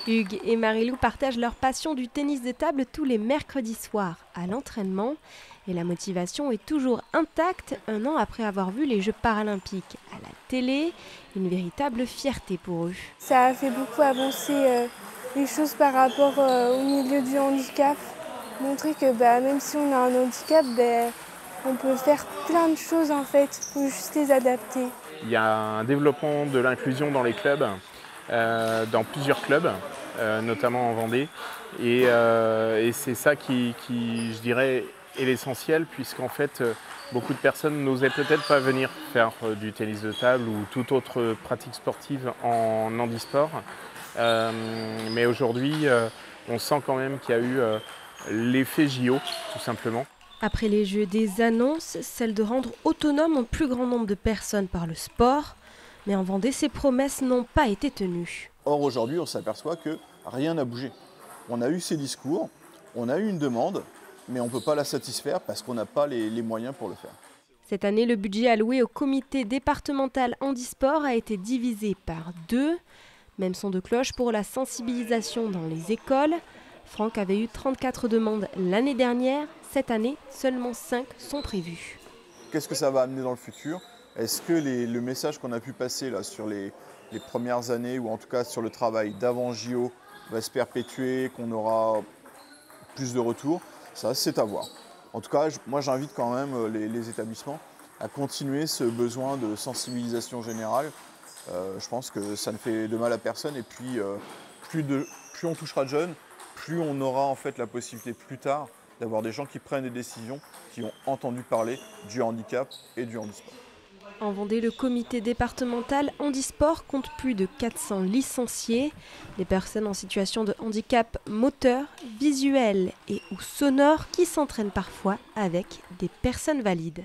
Hugues et Marilou partagent leur passion du tennis de table tous les mercredis soirs à l'entraînement. Et la motivation est toujours intacte un an après avoir vu les Jeux paralympiques à la télé. Une véritable fierté pour eux. Ça a fait beaucoup avancer les choses par rapport au milieu du handicap. Montrer que même si on a un handicap, on peut faire plein de choses en fait, il faut juste les adapter. Il y a un développement de l'inclusion dans les clubs, dans plusieurs clubs, notamment en Vendée. Et c'est ça qui, je dirais, est l'essentiel, puisqu'en fait, beaucoup de personnes n'osaient peut-être pas venir faire du tennis de table ou toute autre pratique sportive en handisport. Mais aujourd'hui, on sent quand même qu'il y a eu l'effet JO, tout simplement. Après les Jeux, des annonces, celle de rendre autonome un plus grand nombre de personnes par le sport. Mais en Vendée, ces promesses n'ont pas été tenues. Or, aujourd'hui, on s'aperçoit que rien n'a bougé. On a eu ces discours, on a eu une demande, mais on ne peut pas la satisfaire parce qu'on n'a pas les moyens pour le faire. Cette année, le budget alloué au comité départemental handisport a été divisé par 2. Même son de cloche pour la sensibilisation dans les écoles. Franck avait eu 34 demandes l'année dernière. Cette année, seulement 5 sont prévues. Qu'est-ce que ça va amener dans le futur? Est-ce que le message qu'on a pu passer là, sur les premières années, ou en tout cas sur le travail d'avant JO, va se perpétuer, qu'on aura plus de retours? Ça, c'est à voir. En tout cas, moi j'invite quand même les établissements à continuer ce besoin de sensibilisation générale. Je pense que ça ne fait de mal à personne, et puis plus on touchera de jeunes, plus on aura en fait la possibilité plus tard d'avoir des gens qui prennent des décisions, qui ont entendu parler du handicap et du handisport. En Vendée, le comité départemental handisport compte plus de 400 licenciés. Des personnes en situation de handicap moteur, visuel et ou sonore qui s'entraînent parfois avec des personnes valides.